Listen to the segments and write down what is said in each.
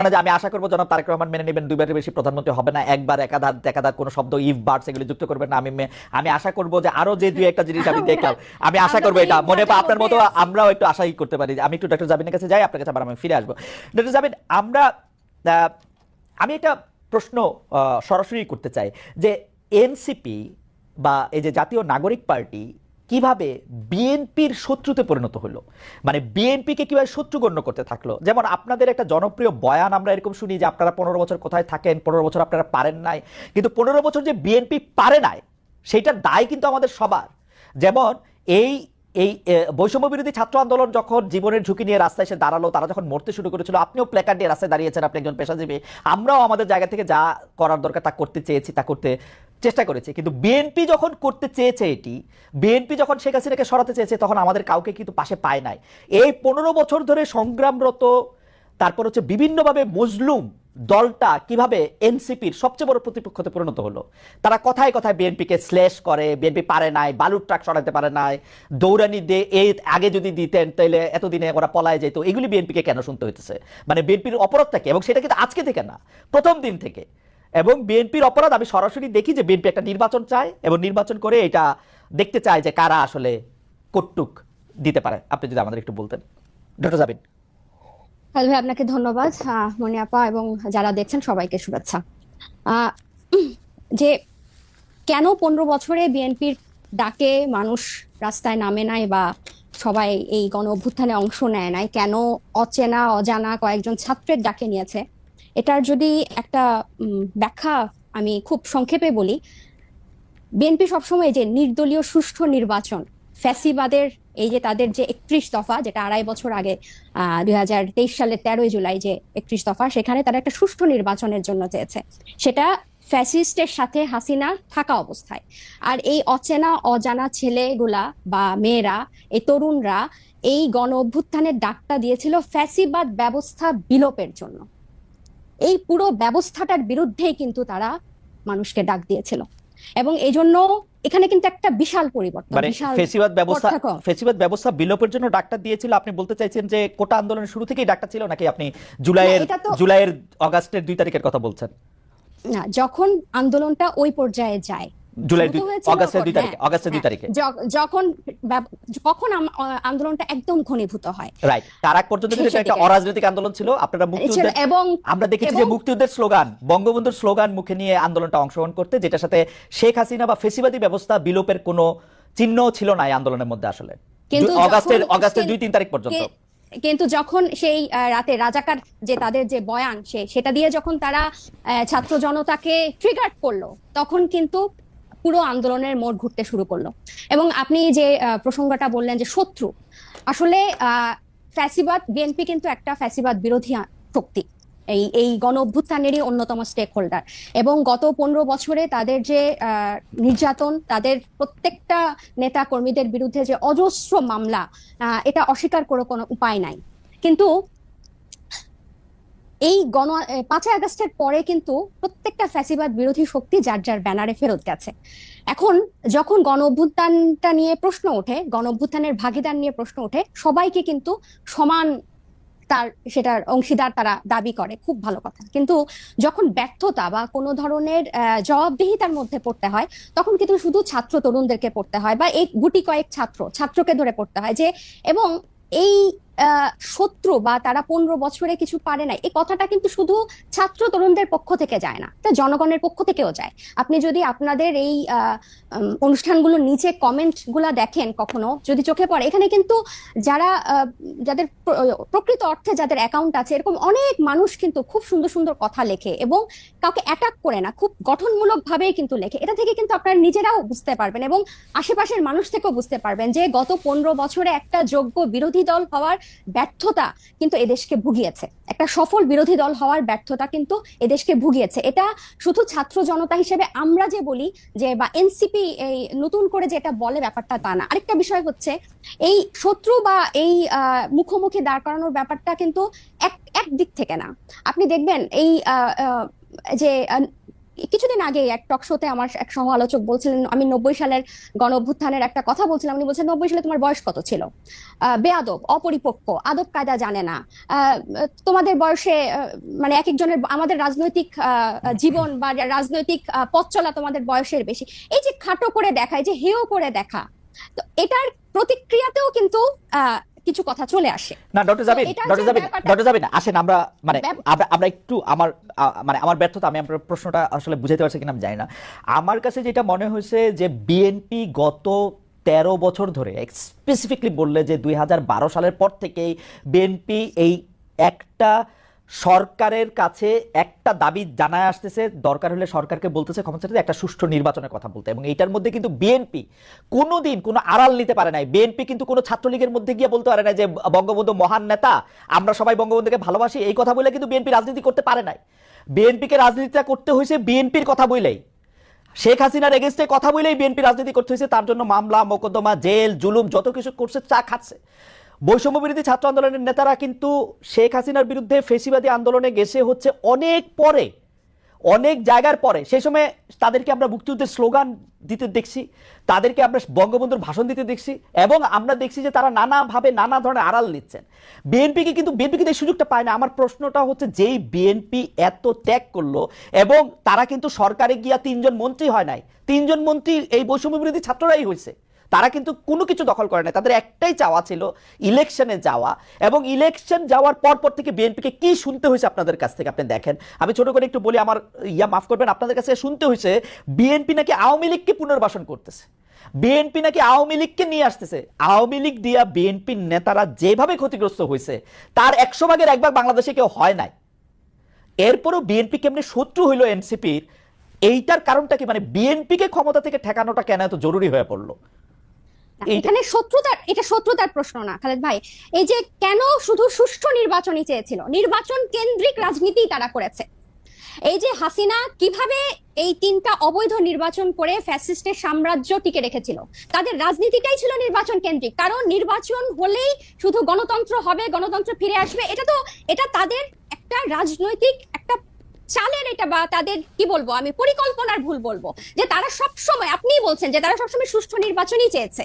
মানে যে আমি আশা করবো জনাব তারেক রহমান মেনে নেবেন, দুইবারের বেশি প্রধানমন্ত্রী হবে না, একবার একাধার একাধার কোনো শব্দ ইফ বার্ডস এগুলি যুক্ত করবেন না। আমি আশা করবো যে আরো যে দুই একটা জিনিস আমি দেখলাম, আমি আশা আমরা করবো তো এটা ইফ মনে বার্ডের আপনার মতো মধ্যেই আছি। আমরাও একটু আশাই করতে পারি। আমি একটু ডক্টর জাবিনের কাছে যাই, আপনার কাছে আবার আমি ফিরে আসবো। ডক্টর জাবিন, আমরা আহ, আমি একটা প্রশ্ন সরাসরি করতে চাই যে এনসিপি বা এই যে জাতীয় নাগরিক পার্টি কিভাবে বিএনপির শত্রুতে পরিণত হলো, মানে বিএনপিকে কিভাবে শত্রু গণ্য করতে থাকলো। যেমন আপনাদের একটা জনপ্রিয় বয়ান আমরা এরকম শুনি যে আপনারা 15 বছর কোথায় থাকেন, 15 বছর আপনারা পারেন নাই, কিন্তু 15 বছর যে বিএনপি পারে নাই সেইটার দায় কিন্তু আমাদের সবার। যেমন এই এই বৈষম্য বিরোধী ছাত্র আন্দোলন যখন জীবনের ঝুঁকি নিয়ে রাস্তায় এসে দাঁড়ালো, তারা যখন মরতে শুরু করেছিল, আপনিও প্ল্যাকার্ড নিয়ে রাস্তায় দাঁড়িয়েছেন, আপনি একজন পেশাজীবী, আমরাও আমাদের জায়গা থেকে যা করার দরকার তা করতে চেয়েছি, তা করতে চেষ্টা করেছি। কিন্তু বিএনপি যখন করতে চেয়েছে এটি, বিএনপি যখন শেখ হাসিনাকে সরাতে চেয়েছে, তখন আমাদের কাউকে কিন্তু পাশে পায় নাই। এই 15 বছর ধরে সংগ্রামরত, তারপর হচ্ছে বিভিন্নভাবে মজলুম দলটা কিভাবে এনসিপির সবচেয়ে বড় প্রতিপক্ষতে পরিণত হলো। তারা কথায় কথায় বিএনপিকে স্ল্যাশ করে, বিএনপি পারে নাই, বালুর ট্রাক সরাতে পারে নাই, দৌড়ানি দিয়ে এই আগে যদি দিতেন তাহলে এতদিনে ওরা পলায় যেত, এগুলি বিএনপিকে কেন শুনতে হইতেছে? মানে বিএনপির অপরাধটা কি? এবং সেটা কিন্তু আজকে থেকে না, প্রথম দিন থেকে। এবং বিএনপির অপরাধ আমি সরাসরি দেখি যে বিএনপি একটা নির্বাচন চায় এবং নির্বাচন করে এটা দেখতে চায় যে কারা আসলে কটুক দিতে পারে। আপনি যদি আমাদের একটু বলতেন ডক্টর জাবিন। তাহলে ভাই আপনাকে ধন্যবাদ, মনি আপা, এবং যারা দেখছেন সবাইকে শুভেচ্ছা। আহ, যে কেন 15 বছরে বিএনপির ডাকে মানুষ রাস্তায় নামে নাই বা সবাই এই গণ অভ্যুত্থানে অংশ নেয় নাই, কেন অচেনা অজানা কয়েকজন ছাত্রের ডাকে নিয়েছে, এটার যদি একটা ব্যাখ্যা আমি খুব সংক্ষেপে বলি। বিএনপি সবসময় যে নির্দলীয় সুষ্ঠু নির্বাচন, ফ্যাসিবাদের এই যে তাদের যে 31 দফা, যেটা 2.5 বছর আগে 2023 সালের 13ই জুলাই যে 31 দফা, সেখানে তারা একটা সুষ্ঠু নির্বাচনের জন্য চেয়েছে, সেটা ফ্যাসিস্টের সাথে হাসিনা থাকা অবস্থায়। আর এই অচেনা অজানা ছেলেগুলা বা মেয়েরা, এই তরুণরা এই গণ অভ্যুত্থানের ডাকটা দিয়েছিল ফ্যাসিবাদ ব্যবস্থা বিলোপের জন্য। এই পুরো ব্যবস্থাটার বিরুদ্ধেই কিন্তু তারা মানুষকে ডাক দিয়েছিল, এবং এই জন্য এখানে কিন্তু একটা বিশাল পরিবর্তন, মানে বিশাল পার্থক্য। ফেসিবাদ ব্যবস্থা বিলোপের জন্য ডাকটা দিয়েছিল। আপনি বলতে চাইছেন যে কোটা আন্দোলনের শুরু থেকেই ডাকটা ছিল, নাকি আপনি না, জুলাইয়ের এটা তো জুলাইয়ের অগাস্টের 2 তারিখের কথা বলছেন? না, যখন আন্দোলনটা ওই পর্যায়ে যায়, জুলাই শুরু তো হয়েছিল অগাস্টের 2 তারিখে, হ্যাঁ, অগাস্টের দুই হ্যাঁ, তারিখে যখন কখন আন্দোলনটা একদম ঘনীভূত হয় রাইট। তার আগ পর্যন্ত কিন্তু এটা শেষের একটা দিকে অরাজনৈতিক আন্দোলন ছিল। আপনারা ছিল, মুক্তিযুদ্ধের, এবং আমরা দেখেছি যে এবং মুক্তিযুদ্ধের স্লোগান, বঙ্গবন্ধুর স্লোগান মুখে নিয়ে আন্দোলনটা অংশগ্রহণ করতে, যেটার সাথে শেখ হাসিনা বা ফেসিবাদী ব্যবস্থা বিলোপের কোনো চিহ্ন ছিল না এই আন্দোলনের মধ্যে আসলে, কিন্তু অগাস্টের যখন অগাস্টের 2-3 তারিখ পর্যন্ত। কিন্তু যখন সেই রাতে রাজাকার যে তাদের যে বয়ান, সেটা দিয়ে যখন তারা ছাত্র জনতাকে ট্রিগার করলো, তখন কিন্তু পুরো আন্দোলনের মোড় ঘুরতে শুরু করলো। এবং আপনি যে প্রসঙ্গটা বললেন যে শত্রু, আসলে ফ্যাসিবাদ, বিএনপি কিন্তু একটা ফ্যাসিবাদ বিরোধী শক্তি, এই এই গণ অভ্যুত্থানেরই অন্যতম স্টেক হোল্ডার। এবং গত 15 বছরে তাদের যে নির্যাতন, তাদের প্রত্যেকটা নেতা কর্মীদের বিরুদ্ধে যে অজস্র মামলা, এটা অস্বীকার করে কোনো উপায় নাই। কিন্তু এই 5ই আগস্টের পরে কিন্তু প্রত্যেকটা ফ্যাসিবাদ বিরোধী শক্তি যার যার ব্যানারে ফেরত গেছে। এখন যখন গণ অভ্যুত্থানটা নিয়ে প্রশ্ন ওঠে, গণ অভ্যুত্থানের ভাগিদার নিয়ে প্রশ্ন ওঠে, সবাইকে কিন্তু সমান তার সেটার অংশীদার তারা দাবি করে, খুব ভালো কথা। কিন্তু যখন ব্যর্থতা বা কোনো ধরনের জবাবদিহিতার মধ্যে পড়তে হয়, তখন কিন্তু শুধু ছাত্র তরুণদেরকে পড়তে হয়, বা এই গুটি কয়েক ছাত্রকে ধরে পড়তে হয় যে, এবং এই শত্রু বা তারা 15 বছরে কিছু পারে না, এই কথাটা কিন্তু শুধু ছাত্র তরুণদের পক্ষ থেকে যায় না, এটা জনগণের পক্ষ থেকেও যায়। আপনি যদি আপনাদের এই অনুষ্ঠানগুলোর নিচে কমেন্ট গুলা দেখেন, কখনো যদি চোখে পড়ে, এখানে কিন্তু যারা যাদের প্রকৃত অর্থে যাদের অ্যাকাউন্ট আছে, এরকম অনেক মানুষ কিন্তু খুব সুন্দর সুন্দর কথা লেখে এবং কাউকে অ্যাটাক করে না, খুব গঠনমূলক ভাবেই কিন্তু লেখে। এটা থেকে কিন্তু আপনারা নিজেরাও বুঝতে পারবেন এবং আশেপাশের মানুষ থেকেও বুঝতে পারবেন যে গত 15 বছরে একটা যোগ্য বিরোধী দল হওয়ার ব্যর্থতা কিন্তু এদেশকে ভুগিয়েছে, একটা সফল বিরোধী দল হওয়ার ব্যর্থতা কিন্তু এদেশকে ভুগিয়েছে। এটা শুধু ছাত্র জনতা হিসেবে আমরা যে বলি যে, বা এনসিপি এই নতুন করে যেটা বলে, ব্যাপারটা তা না। আরেকটা বিষয় হচ্ছে, এই শত্রু বা এই মুখোমুখি দাঁড় করানোর ব্যাপারটা কিন্তু এক এক দিক থেকে না। আপনি দেখবেন এই যে কিছুদিন আগে এক টক শোতে আমার এক সহ আলোচক বলছিলেন আমি 90 সালের গণ অভ্যুত্থানের একটা কথা বলছিলাম, উনি বলছেন 90 সালে তোমার বয়স কত ছিল, বেয়াদব, অপরিপক্ক, আদব কায়দা জানে না, তোমাদের বয়সে মানে এক একজনের আমাদের রাজনৈতিক জীবন বা রাজনৈতিক পথ চলা তোমাদের বয়সের বেশি, এই যে খাটো করে দেখা, এই যে হেয় করে দেখা, তো এটার প্রতিক্রিয়াতেও কিন্তু কিছু কথা চলে আসে। না ডক্টর জাবিন, ডক্টর জাবিন আসেন আমরা মানে আমরা একটু মানে আমার ব্যর্থতা, আমি আপনার প্রশ্নটা আসলে বুঝাতে পারছি কিনা আমি জানি না। আমার কাছে যেটা মনে হয়েছে যে বিএনপি গত 13 বছর ধরে, স্পেসিফিকলি বললে যে 2012 সালের পর থেকেই বিএনপি এই একটা সরকারের কাছে একটা দাবি জানায় আসতেছে, দরকার হলে সরকারকে বলতেছে ক্ষমতা চাইতে একটা সুষ্ঠু নির্বাচনের কথা বলতে, এবং এইটার মধ্যে কিন্তু বিএনপি কোনোদিন কোনো আড়াল নিতে পারে নাই। বিএনপি কিন্তু কোনো ছাত্রলীগের মধ্যে গিয়ে বলতে পারে না যে বঙ্গবন্ধু মহান নেতা, আমরা সবাই বঙ্গবন্ধুকে ভালোবাসি, এই কথা বলে কিন্তু বিএনপি রাজনীতি করতে পারে নাই। বিএনপিকে রাজনীতিটা করতে হয়েছে বিএনপির কথা বলেই, শেখ হাসিনার এগেইনস্টে কথা বলেই বিএনপি রাজনীতি করতে হয়েছে, তার জন্য মামলা মোকদ্দমা জেল জুলুম যত কিছু করছে চা খাচ্ছে। বৈষম্য বিরোধী ছাত্র আন্দোলনের নেতারা কিন্তু শেখ হাসিনার বিরুদ্ধে ফেসিবাদী আন্দোলনে গেছে হচ্ছে অনেক পরে, অনেক জায়গার পরে। সেই সময় তাদেরকে আমরা মুক্তিযুদ্ধের স্লোগান দিতে দেখছি, তাদেরকে আমরা বঙ্গবন্ধুর ভাষণ দিতে দেখছি, এবং আমরা দেখছি যে তারা নানাভাবে নানা ধরনের আড়াল নিচ্ছেন। বিএনপি কিন্তু এই সুযোগটা পায় না। আমার প্রশ্নটা হচ্ছে, যেই বিএনপি এত ত্যাগ করলো এবং তারা কিন্তু সরকারে গিয়া 3জন মন্ত্রী হয় নাই, 3জন মন্ত্রী এই বৈষম্য বিরোধী ছাত্ররাই হয়েছে, তারা কিন্তু কোনো কিছু দখল করে না, তাদের একটাই চাওয়া ছিল ইলেকশনে যাওয়া। এবং ইলেকশন যাওয়ার পর থেকে বিএনপিকে কি শুনতে হয়েছে আপনাদের কাছ থেকে আপনি দেখেন। আমি ছোট করে একটু বলি, আমার মাফ করবেন, আপনাদের কাছে শুনতে হয়েছে বিএনপি নাকি আওয়ামী লীগকে পুনর্বাসন করতেছে, বিএনপি নাকি আওয়ামী লীগকে নিয়ে আসতেছে। আওয়ামী লীগ দিয়া বিএনপির নেতারা যেভাবে ক্ষতিগ্রস্ত হয়েছে তার 100 ভাগের 1 ভাগ বাংলাদেশে কেউ হয় নাই। এরপরও বিএনপি কেমনি শত্রু হইল এনসিপির, এইটার কারণটা কি? মানে বিএনপিকে ক্ষমতা থেকে ঠেকানোটা কেন এত জরুরি হয়ে পড়লো? এখানে এটা শত্রুতার প্রশ্ন না খালেদ ভাই। এই যে কেন শুধু সুষ্ঠু নির্বাচনই চেয়েছিল, নির্বাচন কেন্দ্রিক রাজনীতি তারা করেছে। এই যে হাসিনা কিভাবে এই 3টা অবৈধ নির্বাচন করে ফ্যাসিস্টের সাম্রাজ্য টিকে রেখেছিল, তাদের রাজনীতিটাই ছিল নির্বাচন কেন্দ্রিক। কারণ নির্বাচন হলেই শুধু গণতন্ত্র হবে, গণতন্ত্র ফিরে আসবে, এটা তাদের একটা রাজনৈতিক একটা চালের, এটা বা তাদের কি বলবো আমি, পরিকল্পনার ভুল বলবো, যে তারা সবসময়, আপনিই বলছেন যে তারা সবসময় সুষ্ঠু নির্বাচনই চেয়েছে।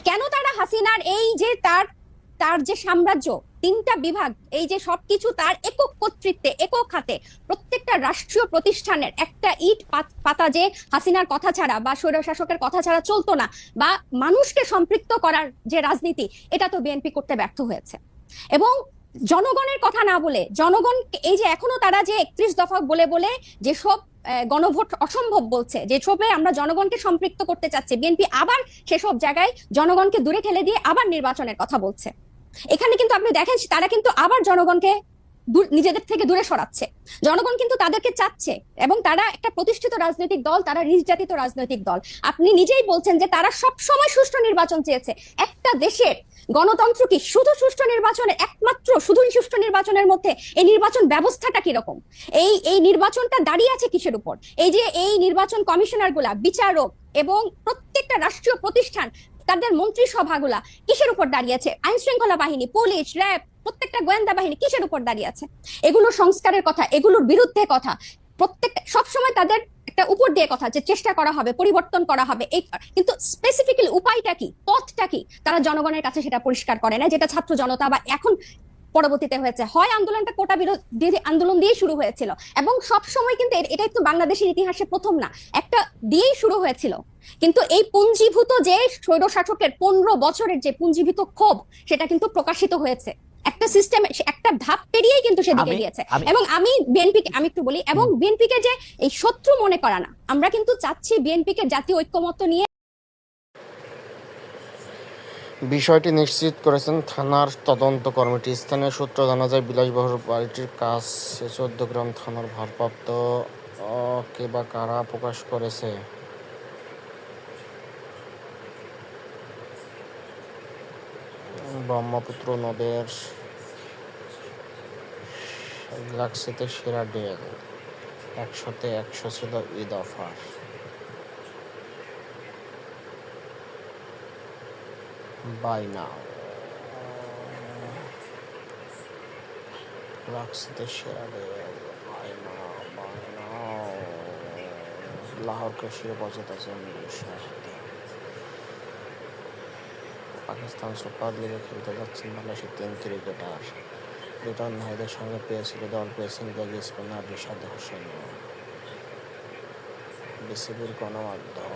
কেন তারা হাসিনার এই যে তার যে সাম্রাজ্য, 3টা বিভাগ, এই যে সবকিছু তার একক কর্তৃত্বে, একক হাতে, প্রত্যেকটা রাষ্ট্রীয় প্রতিষ্ঠানের একটা ইট পাতা যে হাসিনার কথা ছাড়া বা স্বৈরশাসকের কথা ছাড়া চলতো না, বা মানুষকে সম্পৃক্ত করার যে রাজনীতি, এটা তো বিএনপি করতে ব্যর্থ হয়েছে। এবং জনগণের কথা না বলে, জনগণ এই যে এখনো তারা যে 31 দফা বলে বলে যেসব গণভোট অসম্ভব বলছে, যেসবে আমরা জনগণকে সম্পৃক্ত করতে চাচ্ছি, বিএনপি আবার সেসব জায়গায় জনগণকে দূরে ঠেলে দিয়ে আবার নির্বাচনের কথা বলছে। এখানে কিন্তু আপনি দেখেন তারা কিন্তু আবার জনগণকে নিজেদের থেকে দূরে সরাচ্ছে। জনগণ কিন্তু তাদেরকে চাচ্ছে, এবং তারা একটা প্রতিষ্ঠিত রাজনৈতিক দল, তারা নির্যাতিত রাজনৈতিক দল। আপনি নিজেই বলছেন যে তারা সব সময় সুষ্ঠু নির্বাচন চেয়েছে। একটা দেশের গণতন্ত্র কি শুধু সুষ্ঠু নির্বাচনের, একমাত্র শুধু সুষ্ঠু নির্বাচনের মধ্যে এই নির্বাচন ব্যবস্থাটা কিরকম, এই নির্বাচনটা দাঁড়িয়ে আছে কিসের উপর? এই যে এই নির্বাচন কমিশনার গুলা, বিচারক এবং প্রত্যেকটা রাষ্ট্রীয় প্রতিষ্ঠান, তাদের মন্ত্রিসভাগুলা কিসের উপর দাঁড়িয়ে আছে? আইন শৃঙ্খলা বাহিনী, পুলিশ, র্যাব, প্রত্যেকটা গোয়েন্দা বাহিনী কিসের উপর দাঁড়িয়ে আছে? এগুলো সংস্কারের কথা, এগুলোর বিরুদ্ধে কথা, প্রত্যেকটা সবসময় তাদের একটা উপর দিয়ে কথা, যে চেষ্টা করা হবে, পরিবর্তন করা হবে, এই কিন্তু স্পেসিফিক্যালি উপায়টা কি, পথটা কি, তারা জনগণের কাছে সেটা পরিষ্কার করে না। যেটা ছাত্র জনতা বা এখন পরবর্তীতে হয়েছে, হয় আন্দোলনটা কোটা বিরোধী আন্দোলন দিয়ে শুরু হয়েছিল, এবং সব সময় কিন্তু এটাই তো বাংলাদেশের ইতিহাসে প্রথম না, একটা দিয়েই শুরু হয়েছিল। কিন্তু এই পুঞ্জীভূত যে স্বৈরশাসকের 15 বছরের যে পুঞ্জীভূত ক্ষোভ, সেটা কিন্তু প্রকাশিত হয়েছে একটা সিস্টেম, একটা ধাপ পেরিয়েই কিন্তু সেদিকে গিয়েছে। এবং আমি একটু বলি, এবং বিএনপিকে যে এই শত্রু মনে করা না, আমরা কিন্তু চাচ্ছি বিএনপিকে জাতীয় ঐক্যমত্য নিয়ে। বিষয়টি নিশ্চিত করেছেন থানার তদন্ত কমিটি। স্থানীয় সূত্র জানা যায়, বিলাসবহুল বাড়িটির কাছে 14 থানার ভারপ্রাপ্ত কে বা কারা প্রকাশ করেছে। ব্রহ্মপুত্র নদের গ্যালাক্সিতে সেরা ডেল, 100-তে 100 ছিল ঈদ অফার। বাই নাও, গ্যালাক্সিতে সেরা ডেল, বাই নাও। লাহোরকে শিরোপা জেতাচ্ছেন শাহাদা। পাকিস্তান সুপার লিগে খেলতে যাচ্ছেন বাংলাদেশের 3 ক্রিকেটার। রিটন ভাইদের সঙ্গে পেয়েছিল দল পেয়েছেন লেগ স্পিনার রিশাদ হোসেন। বিসিবির গণমাধ্যম